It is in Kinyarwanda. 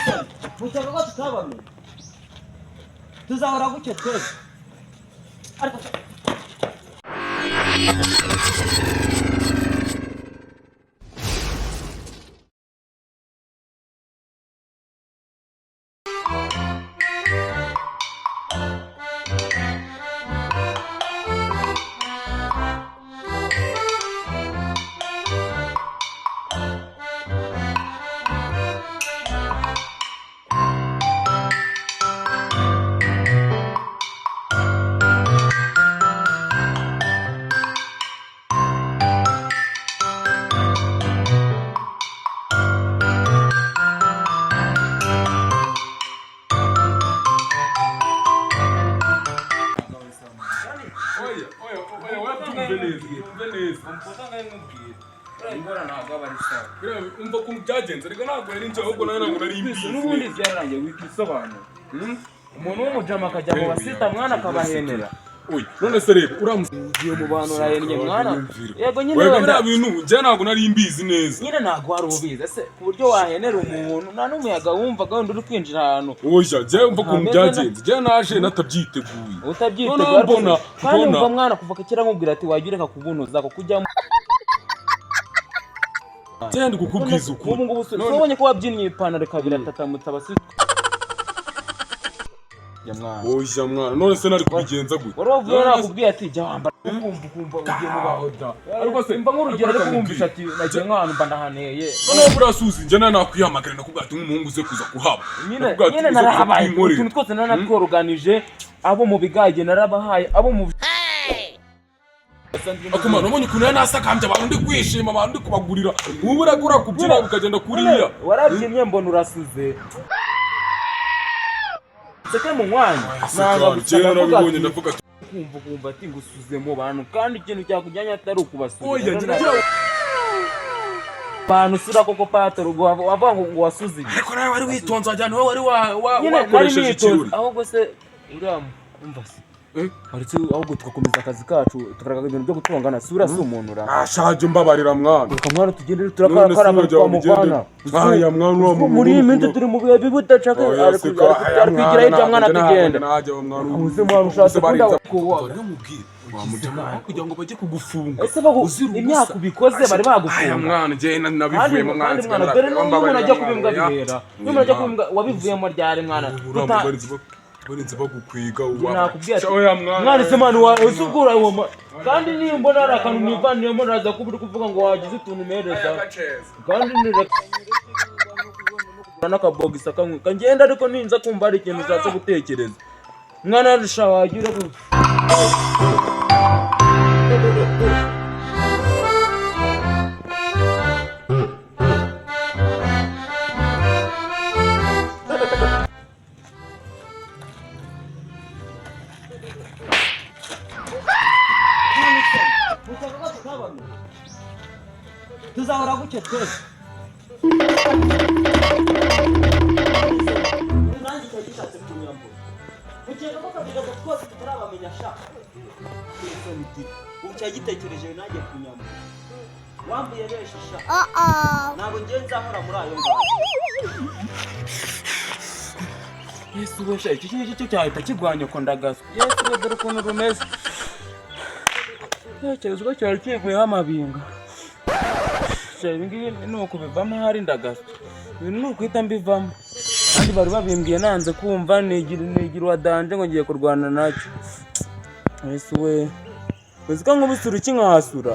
isoni mushaka ko tutabamenye tuzahora gutyo twese ariko umva ko byagenze reka ntabwo yari njye ahubwo nawe ntabwo nari imbizi n'ubundi byarangiye wikisobanura umuntu w'umujama akajya mu basita mwana akabahenera oya none se reba uramugiye mu bantu urahennye mwana yego nyine wega biriya bintu njye ntabwo nari imbizi neza nyine ntabwo wari ubizi ese ku buryo wahenera umuntu nta n'umuyaga wumvaga wenda uri kwinjira ahantu oya njye umva ko byagenze njye naje natabyiteguye utabyiteguye kandi umva mwana kuva kera nkubwira ati wajya ureka kubunoza ko kujyamo cyane kukubwiza ukuri ubu ngubu ubonye ko wabyinnye ipantaro kabiri atatamutse abasi ya mwana oya mwana none se nari kubigenza gute wari wavuye nakubwiye ati jya wambara ukumva ugiye mu bahoda ariko se mba nk'urugero ariko kumvisha ati nagiye nk'ahantu mba ndahaneye noneho burasuzi njye nakwihamagarira nakubwira ati nk'umuhungu uze kuza kuhaba nyine narahabaye utuntu twose naratworoganije abo mu bigage narabahaye abo mu akumana ubonye ukuntu yari nasakambye abantu ndi kwishima abantu ndi kubagurira ubu uragura kubyina bikagenda kuriya warabyinnye mbona urasuze seke mu mwanya nanga gukina ndavuga kumva ati ngusuze mu bantu kandi ikintu cyakujyanye atari ukubasuza oya ngira bantu sura koko patoro wavuga ngo wasuze ariko nawe wari witonze wajyana wowe wari wakoresheje ikiruri ahubwo se uriya umva se ariko ahubwo tugakomeza akazi kacu tukaragaga ibintu byo gutongana sura si umuntu ura ashaje mbabarira mwana reka mwana tugendere turakara kwa muvana aya mwana wa muri iyi minsi turi mu bihe bibudacaka ari kwigira hirya mwana tugenda uze mwana ushatse kunda wamujyana kugira ngo bajye kugufunga ese imyaka ubikoze bari bagufunga mwana njye nabivuyemo mwana dore n'umuntu ajya kubimbwa bihera n'umuntu ajya kubimbwa wabivuyemo ryari mwana barinze bagukwiga mwana se mwana usugura uwo kandi nimbona ari akantu nivaniyemo naza kuba uri kuvuga ngo wagize utuntu umereza kandi n'akabogisa kamwe kangenda ariko ninza kumva hari ikintu ushatse gutekereza mwana arusha wagira tuzahora gutyo twese nanjye icyo gishatse kunyambura mukeka ko kavuga ngo twose tutarabamenya sha ubu cyagitekereje nanjye kunyambura wambuye benshi sha ntabwo ngiye nzahora muri ayo ngayo yesu we sha iki kintu cyo cyahita kigwanya ko ndagaswa yesu we dore ukuntu rumeze tekereza ko cyari kivuyeho amabinga ibingibi ni uko bivamo hari ndagasa ibintu ni ukwita mbivamo kandi bari babimbwiye nanze kumva nigira uwadanje ngo ngiye kurwana nacyo ese we uzi ko nk'ubusura iki nkahasura